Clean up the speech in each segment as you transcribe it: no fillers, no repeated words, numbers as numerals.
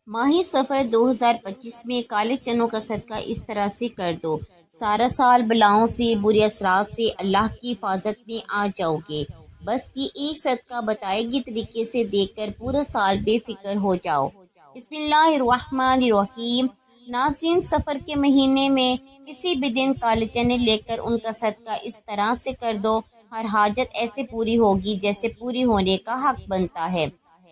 ماہ سفر 2025 میں کالے چنوں کا صدقہ اس طرح سے کر دو، سارا سال بلاؤں سے، برے اثرات سے اللہ کی حفاظت میں آ جاؤ گے۔ بس یہ ایک صدقہ بتائے گی طریقے سے دیکھ کر پورا سال بے فکر ہو جاؤ۔ بسم اللہ الرحمن الرحیم۔ ناظرین، سفر کے مہینے میں کسی بھی دن کالے چنے لے کر ان کا صدقہ اس طرح سے کر دو، ہر حاجت ایسے پوری ہوگی جیسے پوری ہونے کا حق بنتا ہے۔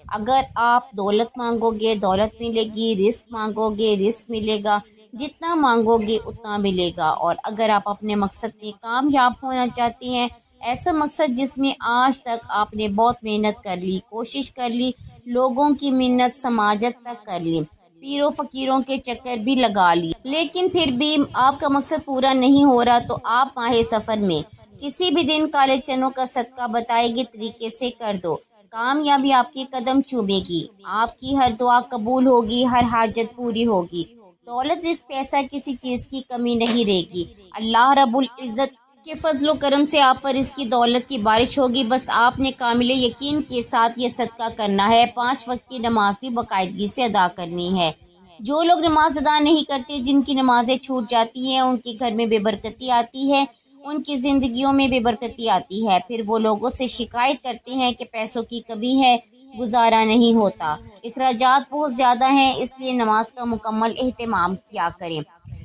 اگر آپ دولت مانگو گے دولت ملے گی، رزق مانگو گے رزق ملے گا، جتنا مانگو گے اتنا ملے گا۔ اور اگر آپ اپنے مقصد میں کامیاب ہونا چاہتے ہیں، ایسا مقصد جس میں آج تک آپ نے بہت محنت کر لی، کوشش کر لی، لوگوں کی منت سماجت تک کر لی، پیروں فقیروں کے چکر بھی لگا لی، لیکن پھر بھی آپ کا مقصد پورا نہیں ہو رہا، تو آپ ماہ سفر میں کسی بھی دن کالے چنوں کا صدقہ بتائے گی طریقے سے کر دو۔ کامیابی آپ کے قدم چومے گی، آپ کی ہر دعا قبول ہوگی، ہر حاجت پوری ہوگی۔ دولت رزق پیسہ کسی چیز کی کمی نہیں رہے گی۔ اللہ رب العزت کے فضل و کرم سے آپ پر اس کی دولت کی بارش ہوگی۔ بس آپ نے کامل یقین کے ساتھ یہ صدقہ کرنا ہے۔ 5 وقت کی نماز بھی باقاعدگی سے ادا کرنی ہے۔ جو لوگ نماز ادا نہیں کرتے، جن کی نمازیں چھوٹ جاتی ہیں، ان کے گھر میں بے برکتی آتی ہے، ان کی زندگیوں میں بے برکتی آتی ہے۔ پھر وہ لوگوں سے شکایت کرتے ہیں کہ پیسوں کی کمی ہے، گزارا نہیں ہوتا، اخراجات بہت زیادہ ہیں، اس لیے نماز کا مکمل اہتمام کیا کریں۔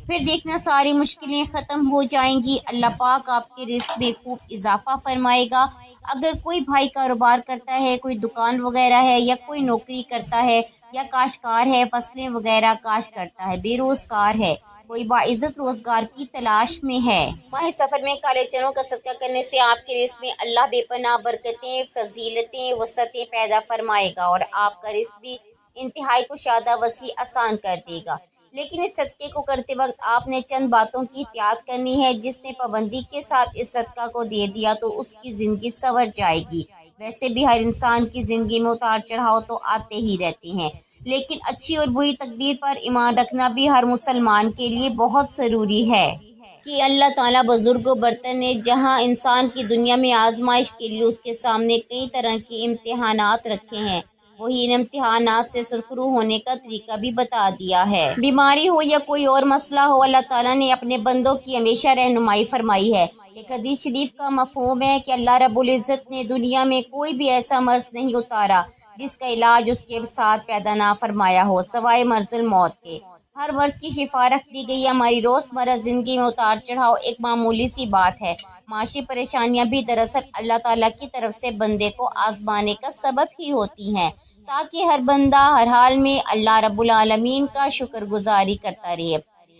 پھر دیکھنا ساری مشکلیں ختم ہو جائیں گی۔ اللہ پاک آپ کے رزق میں خوب اضافہ فرمائے گا۔ اگر کوئی بھائی کاروبار کرتا ہے، کوئی دکان وغیرہ ہے، یا کوئی نوکری کرتا ہے، یا کاشتکار ہے، فصلیں وغیرہ کاشت کرتا ہے، بے روزگار ہے، کوئی باعزت روزگار کی تلاش میں ہے، ماہ سفر میں کالے چنوں کا صدقہ کرنے سے آپ کے رزق میں اللہ بے پناہ برکتیں، فضیلتیں، وسعتیں پیدا فرمائے گا، اور آپ کا رزق بھی انتہائی کشادہ، وسیع، آسان کر دے گا۔ لیکن اس صدقے کو کرتے وقت آپ نے چند باتوں کی احتیاط کرنی ہے۔ جس نے پابندی کے ساتھ اس صدقہ کو دے دیا تو اس کی زندگی سنور جائے گی۔ ویسے بھی ہر انسان کی زندگی میں اتار چڑھاؤ تو آتے ہی رہتے ہیں، لیکن اچھی اور بری تقدیر پر ایمان رکھنا بھی ہر مسلمان کے لیے بہت ضروری ہے کہ اللہ تعالیٰ بزرگ و برتر نے جہاں انسان کی دنیا میں آزمائش کے لیے اس کے سامنے کئی طرح کے امتحانات رکھے ہیں، وہی ان امتحانات سے سرخرو ہونے کا طریقہ بھی بتا دیا ہے۔ بیماری ہو یا کوئی اور مسئلہ ہو، اللہ تعالیٰ نے اپنے بندوں کی ہمیشہ رہنمائی فرمائی ہے۔ ایک حدیث شریف کا مفہوم ہے کہ اللہ رب العزت نے دنیا میں کوئی بھی ایسا مرض نہیں اتارا جس کا علاج اس کے ساتھ پیدا نہ فرمایا ہو، سوائے مرض الموت کے۔ ہر مرض کی شفا رکھ دی گئی ہے۔ ہماری روزمرہ زندگی میں اتار چڑھاؤ ایک معمولی سی بات ہے۔ معاشی پریشانیاں بھی دراصل اللہ تعالیٰ کی طرف سے بندے کو آزمانے کا سبب ہی ہوتی ہیں، تاکہ ہر بندہ ہر حال میں اللہ رب العالمین کا شکر گزاری کرتا رہے،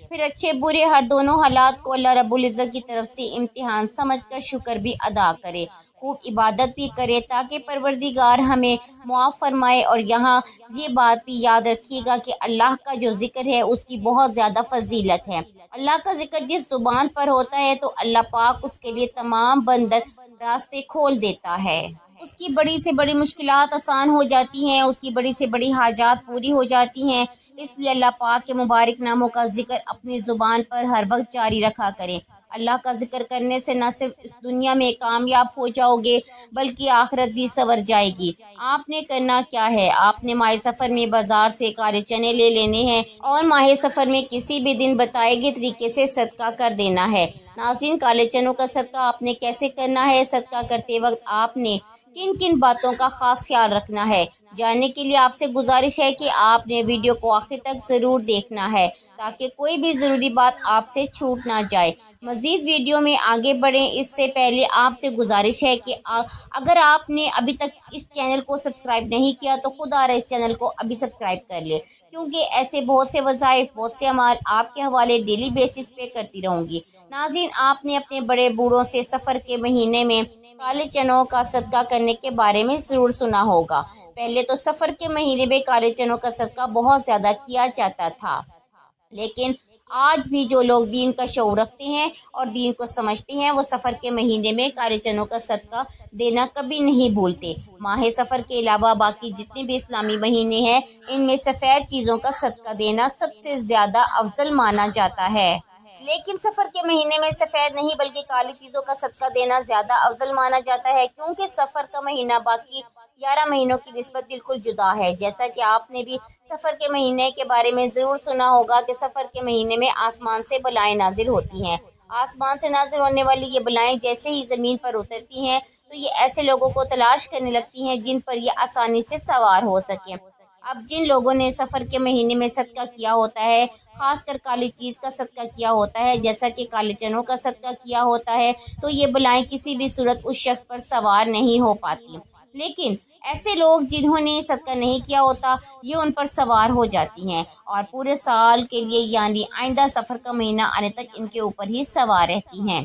پھر اچھے برے ہر دونوں حالات کو اللہ رب العزت کی طرف سے امتحان سمجھ کر شکر بھی ادا کرے، خوب عبادت بھی کرے، تاکہ پروردگار ہمیں معاف فرمائے۔ اور یہاں یہ بات بھی یاد رکھیے گا کہ اللہ کا جو ذکر ہے اس کی بہت زیادہ فضیلت ہے۔ اللہ کا ذکر جس زبان پر ہوتا ہے تو اللہ پاک اس کے لیے تمام بندر راستے کھول دیتا ہے، اس کی بڑی سے بڑی مشکلات آسان ہو جاتی ہیں، اس کی بڑی سے بڑی حاجات پوری ہو جاتی ہیں۔ اس لیے اللہ پاک کے مبارک ناموں کا ذکر اپنی زبان پر ہر وقت جاری رکھا کریں۔ اللہ کا ذکر کرنے سے نہ صرف اس دنیا میں کامیاب ہو جاؤ گے بلکہ آخرت بھی سنور جائے گی۔ آپ نے کرنا کیا ہے، آپ نے ماہ سفر میں بازار سے کالے چنے لے لینے ہیں اور ماہ سفر میں کسی بھی دن بتائے گئے طریقے سے صدقہ کر دینا ہے۔ ناظرین، کالے چنوں کا صدقہ آپ نے کیسے کرنا ہے؟ صدقہ کرتے وقت آپ نے کن کن باتوں کا خاص خیال رکھنا ہے، جاننے کے لیے آپ سے گزارش ہے کہ آپ نے ویڈیو کو آخر تک ضرور دیکھنا ہے، تاکہ کوئی بھی ضروری بات آپ سے چھوٹ نہ جائے۔ مزید ویڈیو میں آگے بڑھیں اس سے پہلے آپ سے گزارش ہے کہ اگر آپ نے ابھی تک اس چینل کو سبسکرائب نہیں کیا تو خود اس چینل کو ابھی سبسکرائب کر لے، کیونکہ ایسے بہت سے وظائف، بہت سے اعمال آپ کے حوالے ڈیلی بیسس پہ کرتی رہوں گی۔ ناظرین، آپ نے اپنے بڑے بوڑھوں سے سفر کے مہینے میں کالے چنوں کا صدقہ کرنے کے بارے میں ضرور سنا ہوگا۔ پہلے تو سفر کے مہینے میں کالے چنوں کا صدقہ بہت زیادہ کیا جاتا تھا، لیکن آج بھی جو لوگ دین کا شعور رکھتے ہیں اور دین کو سمجھتے ہیں، وہ سفر کے مہینے میں کالے چنوں کا صدقہ دینا کبھی نہیں بھولتے۔ ماہ سفر کے علاوہ باقی جتنے بھی اسلامی مہینے ہیں، ان میں سفید چیزوں کا صدقہ دینا سب سے زیادہ افضل مانا جاتا ہے، لیکن سفر کے مہینے میں سفید نہیں بلکہ کالی چیزوں کا صدقہ دینا زیادہ افضل مانا جاتا ہے، کیونکہ سفر کا مہینہ باقی 11 مہینوں کی نسبت بالکل جدا ہے۔ جیسا کہ آپ نے بھی سفر کے مہینے کے بارے میں ضرور سنا ہوگا کہ سفر کے مہینے میں آسمان سے بلائیں نازل ہوتی ہیں۔ آسمان سے نازل ہونے والی یہ بلائیں جیسے ہی زمین پر اترتی ہیں تو یہ ایسے لوگوں کو تلاش کرنے لگتی ہیں جن پر یہ آسانی سے سوار ہو سکیں۔ اب جن لوگوں نے سفر کے مہینے میں صدقہ کیا ہوتا ہے، خاص کر کالی چیز کا صدقہ کیا ہوتا ہے، جیسا کہ کالے چنوں کا صدقہ کیا ہوتا ہے، تو یہ بلائیں کسی بھی صورت اس شخص پر سوار نہیں ہو پاتی۔ لیکن ایسے لوگ جنہوں نے صدقہ نہیں کیا ہوتا، یہ ان پر سوار ہو جاتی ہیں اور پورے سال کے لیے یعنی آئندہ سفر کا مہینہ آنے تک ان کے اوپر ہی سوار رہتی ہیں۔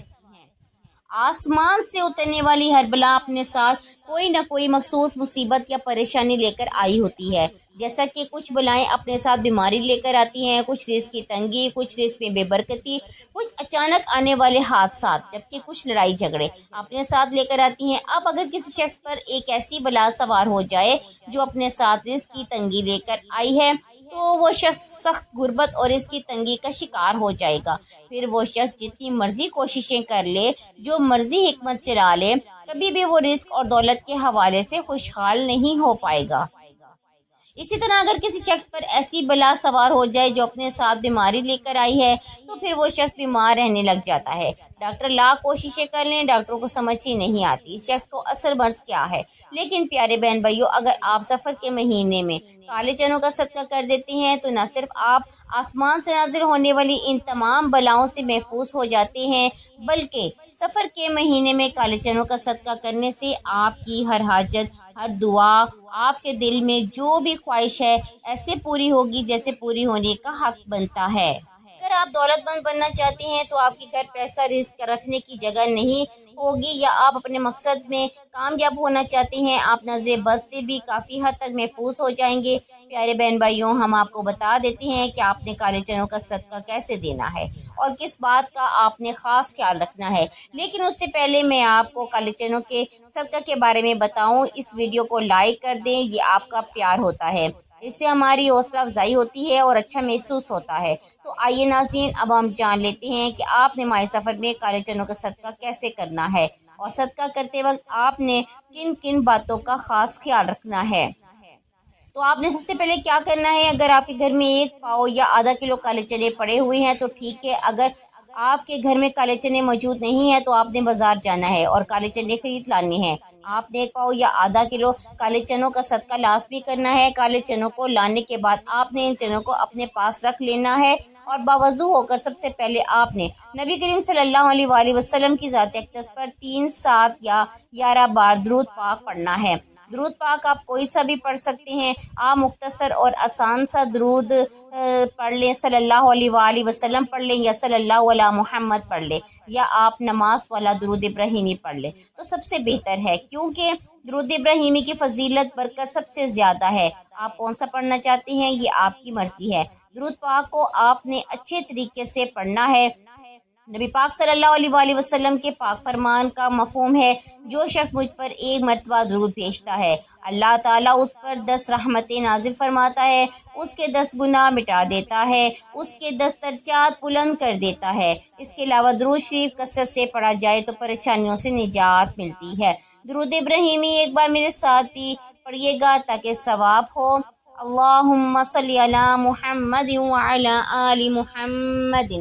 آسمان سے اترنے والی ہر بلا اپنے ساتھ کوئی نہ کوئی مخصوص مصیبت یا پریشانی لے کر آئی ہوتی ہے۔ جیسا کہ کچھ بلائیں اپنے ساتھ بیماری لے کر آتی ہیں، کچھ رزق کی تنگی، کچھ رزق میں بے برکتی، کچھ اچانک آنے والے حادثات، جبکہ کچھ لڑائی جھگڑے اپنے ساتھ لے کر آتی ہیں۔ اب اگر کسی شخص پر ایک ایسی بلا سوار ہو جائے جو اپنے ساتھ رزق کی تنگی لے کر آئی ہے تو وہ شخص سخت غربت اور اس کی تنگی کا شکار ہو جائے گا۔ پھر وہ شخص جتنی مرضی کوششیں کر لے، جو مرضی حکمت چلا لے، کبھی بھی وہ رزق اور دولت کے حوالے سے خوشحال نہیں ہو پائے گا۔ اسی طرح اگر کسی شخص پر ایسی بلا سوار ہو جائے جو اپنے ساتھ بیماری لے کر آئی ہے تو پھر وہ شخص بیمار رہنے لگ جاتا ہے۔ ڈاکٹر لاکھ کوششیں کر لیں، ڈاکٹروں کو سمجھ ہی نہیں آتی اس شخص کو اصل مرض کیا ہے۔ لیکن پیارے بہن بھائیوں، اگر آپ سفر کے مہینے میں کالے چنوں کا صدقہ کر دیتے ہیں تو نہ صرف آپ آسمان سے نازل ہونے والی ان تمام بلاؤں سے محفوظ ہو جاتے ہیں، بلکہ سفر کے مہینے میں کالے چنوں کا صدقہ کرنے سے آپ کی ہر حاجت، ہر دعا، آپ کے دل میں جو بھی خواہش ہے ایسے پوری ہوگی جیسے پوری ہونے کا حق بنتا ہے۔ اگر آپ دولت مند بننا چاہتے ہیں تو آپ کے گھر پیسہ رزق رکھنے کی جگہ نہیں ہوگی، یا آپ اپنے مقصد میں کامیاب ہونا چاہتے ہیں، آپ نظر بد سے بھی کافی حد تک محفوظ ہو جائیں گے۔ پیارے بہن بھائیوں، ہم آپ کو بتا دیتے ہیں کہ آپ نے کالے چنوں کا صدقہ کیسے دینا ہے اور کس بات کا آپ نے خاص خیال رکھنا ہے۔ لیکن اس سے پہلے میں آپ کو کالے چنوں کے صدقہ کے بارے میں بتاؤں، اس ویڈیو کو لائک کر دیں، یہ آپ کا پیار ہوتا ہے، اس سے ہماری حوصلہ افزائی ہوتی ہے اور اچھا محسوس ہوتا ہے۔ تو آئیے ناظرین، اب ہم جان لیتے ہیں کہ آپ نے ماہ سفر میں کالے چنوں کا صدقہ کیسے کرنا ہے اور صدقہ کرتے وقت آپ نے کن کن باتوں کا خاص خیال رکھنا ہے۔ تو آپ نے سب سے پہلے کیا کرنا ہے، اگر آپ کے گھر میں 1 پاؤ یا آدھا کلو کالے چنے پڑے ہوئے ہیں تو ٹھیک ہے، اگر آپ کے گھر میں کالے چنے موجود نہیں ہیں تو آپ نے بازار جانا ہے اور کالے چنے خرید لانے ہیں۔ آپ نے 1 پاؤ یا آدھا کلو کالے چنوں کا صدقہ لازمی کرنا ہے۔ کالے چنوں کو لانے کے بعد آپ نے ان چنوں کو اپنے پاس رکھ لینا ہے اور باوضو ہو کر سب سے پہلے آپ نے نبی کریم صلی اللہ علیہ وآلہ وسلم کی ذات اقدس پر 3، 7 یا 11 بار درود پاک پڑھنا ہے۔ درود پاک آپ کوئی سا بھی پڑھ سکتے ہیں، آپ مختصر اور آسان سا درود پڑھ لیں، صلی اللہ علیہ وآلہ وسلم پڑھ لیں یا صلی اللہ علیہ محمد پڑھ لیں، یا آپ نماز والا درود ابراہیمی پڑھ لیں تو سب سے بہتر ہے، کیونکہ درود ابراہیمی کی فضیلت برکت سب سے زیادہ ہے۔ آپ کون سا پڑھنا چاہتے ہیں یہ آپ کی مرضی ہے۔ درود پاک کو آپ نے اچھے طریقے سے پڑھنا ہے۔ نبی پاک صلی اللہ علیہ وآلہ وسلم کے پاک فرمان کا مفہوم ہے، جو شخص مجھ پر 1 مرتبہ درود بھیجتا ہے اللہ تعالیٰ اس پر 10 رحمتیں نازل فرماتا ہے، اس کے 10 گناہ مٹا دیتا ہے، اس کے 10 درجات بلند کر دیتا ہے۔ اس کے علاوہ درود شریف کثرت سے پڑھا جائے تو پریشانیوں سے نجات ملتی ہے۔ درود ابراہیمی ایک بار میرے ساتھ بھی پڑھیے گا تاکہ ثواب ہو۔ اللہم صلی علی محمد وعلی آل محمد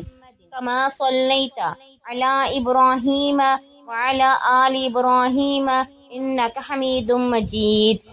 کما صلیت علی ابراہیم وعلی آل ابراہیم انک حمید مجید۔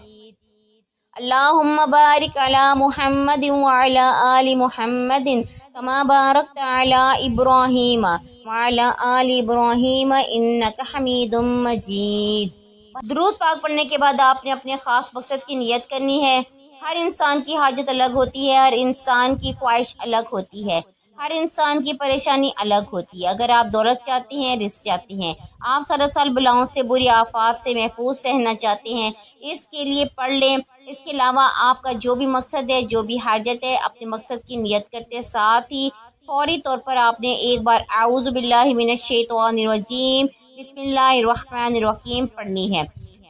اللہم بارک علی محمد وعلی آل محمد کما بارکت علی ابراہیم وعلی آل ابراہیم انک حمید مجید۔ درود پاک پڑھنے کے بعد آپ نے اپنے خاص مقصد کی نیت کرنی ہے۔ ہر انسان کی حاجت الگ ہوتی ہے، ہر انسان کی خواہش الگ ہوتی ہے، ہر انسان کی پریشانی الگ ہوتی ہے۔ اگر آپ دولت چاہتے ہیں، رزق چاہتے ہیں، آپ سارا سال بلاؤں سے، بری آفات سے محفوظ رہنا چاہتے ہیں، اس کے لیے پڑھ لیں۔ اس کے علاوہ آپ کا جو بھی مقصد ہے، جو بھی حاجت ہے، اپنے مقصد کی نیت کرتے ساتھ ہی فوری طور پر آپ نے 1 بار اعوذ باللہ من الشیطان الرجیم بسم اللہ الرحمن الرحیم پڑھنی ہے۔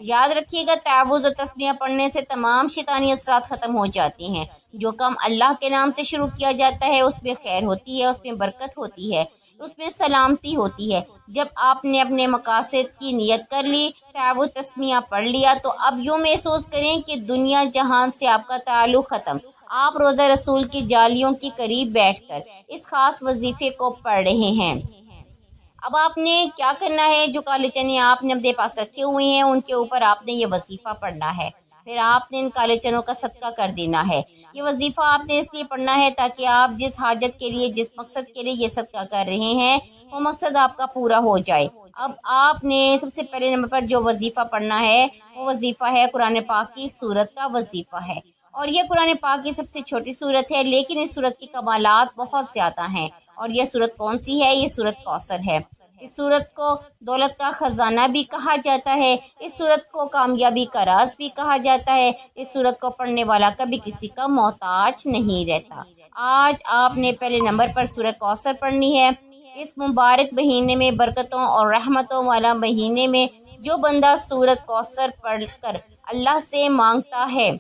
یاد رکھیے گا، تعوذ اور تسمیہ پڑھنے سے تمام شیطانی اثرات ختم ہو جاتے ہیں۔ جو کام اللہ کے نام سے شروع کیا جاتا ہے اس میں خیر ہوتی ہے، اس میں برکت ہوتی ہے۔ اس میں سلامتی ہوتی ہے۔ جب آپ نے اپنے مقاصد کی نیت کر لی، تعوذ تسمیہ پڑھ لیا، تو اب یوں محسوس کریں کہ دنیا جہان سے آپ کا تعلق ختم۔ آپ روضہ رسول کی جالیوں کے قریب بیٹھ کر اس خاص وظیفے کو پڑھ رہے ہیں۔ اب آپ نے کیا کرنا ہے؟ جو کالے چنے آپ نے اپنے پاس رکھے ہوئے ہیں ان کے اوپر آپ نے یہ وظیفہ پڑھنا ہے۔ پھر آپ نے ان کالے چنوں کا صدقہ کر دینا ہے۔ یہ وظیفہ آپ نے اس لیے پڑھنا ہے تاکہ آپ جس حاجت کے لیے، جس مقصد کے لیے یہ صدقہ کر رہے ہیں، وہ مقصد آپ کا پورا ہو جائے۔ اب آپ نے سب سے پہلے نمبر پر جو وظیفہ پڑھنا ہے وہ وظیفہ ہے قرآن پاک کی سورت کا وظیفہ ہے، اور یہ قرآن پاک کی سب سے چھوٹی سورت ہے، لیکن اس سورت کے کمالات بہت زیادہ ہیں۔ اور یہ سورت کون سی ہے؟ یہ سورت کوثر ہے۔ اس سورت کو دولت کا خزانہ بھی کہا جاتا ہے، اس سورت کو کامیابی کا راز بھی کہا جاتا ہے۔ اس سورت کو پڑھنے والا کبھی کسی کا محتاج نہیں رہتا۔ آج آپ نے پہلے نمبر پر سورت کوثر پڑھنی ہے۔ اس مبارک مہینے میں، برکتوں اور رحمتوں والا مہینے میں، جو بندہ سورت کوثر پڑھ کر اللہ سے مانگتا ہے،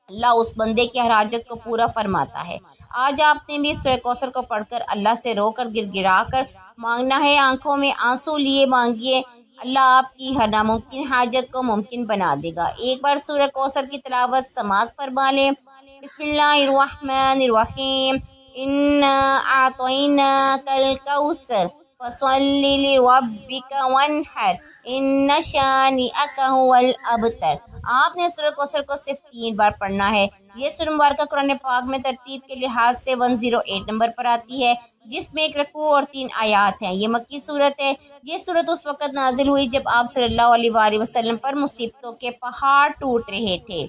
اللہ اس بندے کی ہر حاجت کو پورا فرماتا ہے۔ آج آپ نے بھی سورہ کوثر کو پڑھ کر اللہ سے رو کر گر گرا کر مانگنا ہے، آنکھوں میں آنسو لیے مانگیے، اللہ آپ کی ہر ناممکن حاجت کو ممکن بنا دے گا۔ ایک بار سورہ کوثر کی تلاوت سماعت فرما لیں۔ بسم اللہ الرحمن الرحیم، انا اعطیناک الکوثر فصل لربک وانحر ان شانئک هو الابتر۔ آپ نے سورہ کوثر کو صرف 3 بار پڑھنا ہے۔ یہ سورہ مبارکہ قرآن پاک میں ترتیب کے لحاظ سے 108 نمبر پر آتی ہے، جس میں 1 رکوع اور 3 آیات ہیں۔ یہ مکی صورت ہے۔ یہ صورت اس وقت نازل ہوئی جب آپ صلی اللہ علیہ وآلہ وسلم پر مصیبتوں کے پہاڑ ٹوٹ رہے تھے۔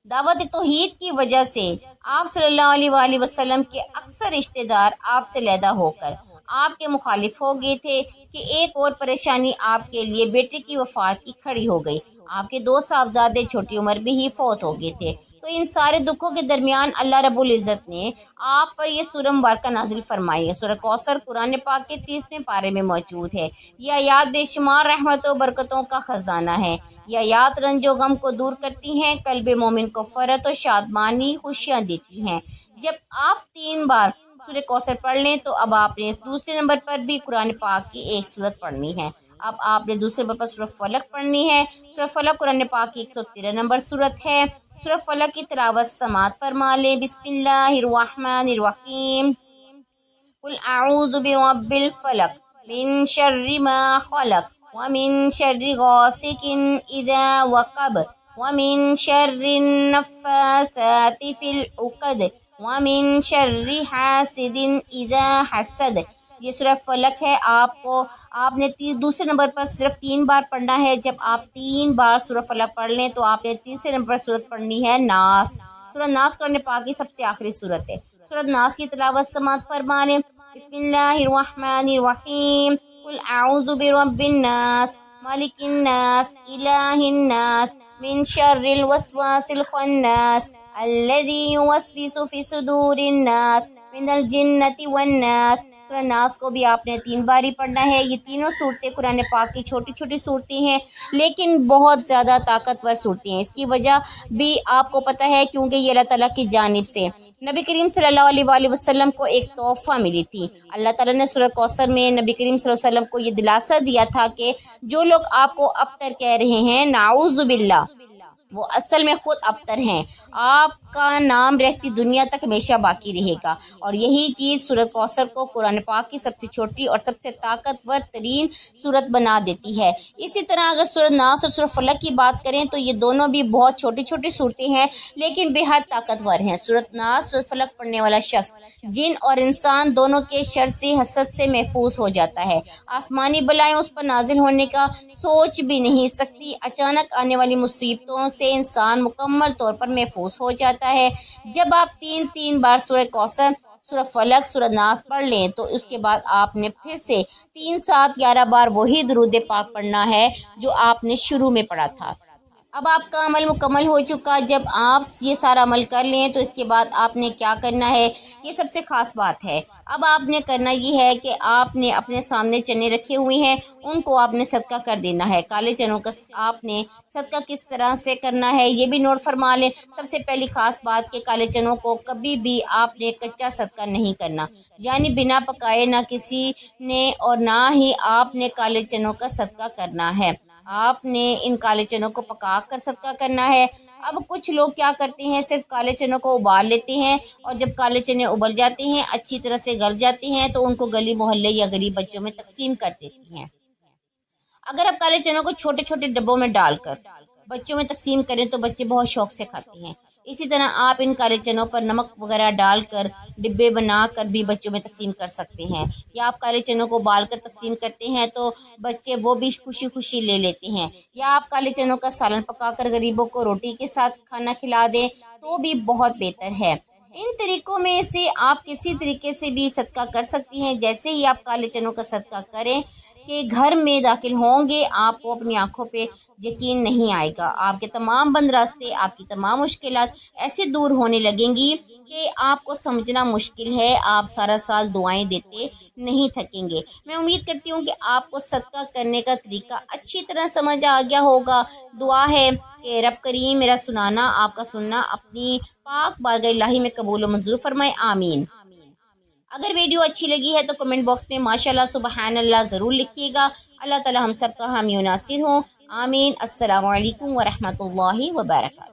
دعوت توحید کی وجہ سے آپ صلی اللہ علیہ وآلہ وسلم کے اکثر رشتہ دار آپ سے علیحدہ ہو کر آپ کے مخالف ہو گئے تھے کہ ایک اور پریشانی آپ کے لیے بیٹے کی وفات کی کھڑی ہو گئی۔ آپ کے 2 صاحبزادے چھوٹی عمر میں ہی فوت ہو گئے تھے۔ تو ان سارے دکھوں کے درمیان اللہ رب العزت نے آپ پر یہ سورہ مبارکہ نازل فرمائی ہے۔ سورہ کوثر قرآن پاک کے 30ویں پارے میں موجود ہے۔ یہ آیات بے شمار رحمتوں و برکتوں کا خزانہ ہے۔ یہ آیات رنج و غم کو دور کرتی ہیں، قلب مومن کو فرحت و شادمانی خوشیاں دیتی ہیں۔ جب آپ 3 بار سورہ کوثر پڑھ لیں تو اب آپ نے دوسرے نمبر پر بھی قرآن پاک کی ایک سورت پڑھنی ہے۔ اب آپ نے دوسرے نمبر پر سورہ فلق پڑھنی ہے۔ سورہ فلق قرآن پاک کی 113 نمبر سورت ہے۔ سورہ فلق کی تلاوت سماعت فرما لیں۔ بسم اللہ الرحمن الرحیم، قل اعوذ برب الفلق من شر ما خلق ومن شر غاسق اذا وقب ومن شر النفاثات في العقد ومن شر حاسد اذا حسد۔ یہ سورہ فلق ہے۔ آپ نے دوسرے نمبر پر صرف 3 بار پڑھنا ہے۔ جب آپ 3 بار سورہ فلق پڑھ لیں تو آپ نے تیسرے نمبر پر سورت پڑھنی ہے ناس۔ سورہ ناس قرآن پاک کی سب سے آخری سورت ہے۔ سورہ ناس کی تلاوت سماعت فرما لیں۔ بسم اللہ الرحمن الرحیم، قل اعوذ برب الناس مالک الناس الہ الناس من شر الوسواس الخناس الذی یوسوس فی صدور الناس من الجنۃ والناس۔ سورہ ناس کو بھی آپ نے 3 بار ہی پڑھنا ہے۔ یہ تینوں صورتیں قرآن پاک کی چھوٹی چھوٹی صورتیں ہیں، لیکن بہت زیادہ طاقتور صورتیں ہیں۔ اس کی وجہ بھی آپ کو پتہ ہے، کیونکہ یہ اللہ تعالیٰ کی جانب سے نبی کریم صلی اللہ علیہ وآلہ وسلم کو ایک تحفہ ملی تھی۔ اللہ تعالیٰ نے سورہ کوثر میں نبی کریم صلی اللہ علیہ وسلم کو یہ دلاسا دیا تھا کہ جو لوگ آپ کو ابتر کہہ رہے ہیں، نعوذ باللہ، وہ اصل میں خود ابتر ہیں۔ آپ کا نام رہتی دنیا تک ہمیشہ باقی رہے گا، اور یہی چیز سورہ کوثر کو قرآن پاک کی سب سے چھوٹی اور سب سے طاقتور ترین سورت بنا دیتی ہے۔ اسی طرح اگر سورہ ناس اور سورہ فلق کی بات کریں تو یہ دونوں بھی بہت چھوٹی چھوٹی صورتیں ہیں، لیکن بے حد طاقتور ہیں۔ سورہ ناس، سورہ فلق پڑھنے والا شخص جن اور انسان دونوں کے شر سے، حسد سے محفوظ ہو جاتا ہے۔ آسمانی بلائیں اس پر نازل ہونے کا سوچ بھی نہیں سکتی۔ اچانک آنے والی مصیبتوں سے انسان مکمل طور پر محفوظ ہو جاتا ہے۔ جب آپ 3 بار سورہ کوثر، سورہ فلق، سورہ ناس پڑھ لیں تو اس کے بعد آپ نے پھر سے 3، 7، 11 بار وہی درود پاک پڑھنا ہے جو آپ نے شروع میں پڑھا تھا۔ اب آپ کا عمل مکمل ہو چکا. جب آپ یہ سارا عمل کر لیں تو اس کے بعد آپ نے کیا کرنا ہے، یہ سب سے خاص بات ہے. اب آپ نے کرنا یہ ہے کہ آپ نے اپنے سامنے چنے رکھے ہوئے ہیں، ان کو آپ نے صدقہ کر دینا ہے. کالے چنوں کا آپ نے صدقہ کس طرح سے کرنا ہے یہ بھی نوٹ فرما لیں. سب سے پہلی خاص بات کہ کالے چنوں کو کبھی بھی آپ نے کچا صدقہ نہیں کرنا، یعنی بنا پکائے نہ کسی نے، اور نہ ہی آپ نے کالے چنوں کا صدقہ کرنا ہے. آپ نے ان کالے چنوں کو پکا کر صدقہ کرنا ہے. اب کچھ لوگ کیا کرتے ہیں، صرف کالے چنوں کو ابال لیتے ہیں، اور جب کالے چنے ابل جاتے ہیں، اچھی طرح سے گل جاتے ہیں، تو ان کو گلی محلے یا غریب بچوں میں تقسیم کر دیتی ہیں. اگر آپ کالے چنوں کو چھوٹے چھوٹے ڈبوں میں ڈال کر بچوں میں تقسیم کریں تو بچے بہت شوق سے کھاتے ہیں. اسی طرح آپ ان کالے چنوں پر نمک وغیرہ ڈال کر ڈبے بنا کر بھی بچوں میں تقسیم کر سکتے ہیں. یا آپ کالے چنوں کو ابال کر تقسیم کرتے ہیں تو بچے وہ بھی خوشی خوشی لے لیتے ہیں. یا آپ کالے چنوں کا سالن پکا کر غریبوں کو روٹی کے ساتھ کھانا کھلا دیں تو بھی بہت بہتر ہے. ان طریقوں میں سے آپ کسی طریقے سے بھی صدقہ کر سکتی ہیں. جیسے ہی آپ کالے چنوں کا صدقہ کریں کہ گھر میں داخل ہوں گے، آپ کو اپنی آنکھوں پہ یقین نہیں آئے گا. آپ کے تمام بند راستے، آپ کی تمام مشکلات ایسے دور ہونے لگیں گی کہ آپ کو سمجھنا مشکل ہے. آپ سارا سال دعائیں دیتے نہیں تھکیں گے. میں امید کرتی ہوں کہ آپ کو صدقہ کرنے کا طریقہ اچھی طرح سمجھ آ گیا ہوگا. دعا ہے کہ رب کریم میرا سنانا، آپ کا سننا اپنی پاک بارگاہ الہی میں قبول و منظور فرمائے. آمین. اگر ویڈیو اچھی لگی ہے تو کمنٹ باکس میں ماشاءاللہ سبحان اللہ ضرور لکھیے گا. اللہ تعالی ہم سب کا حامی و ناصر ہوں. آمین. السلام علیکم ورحمۃ اللہ وبرکاتہ.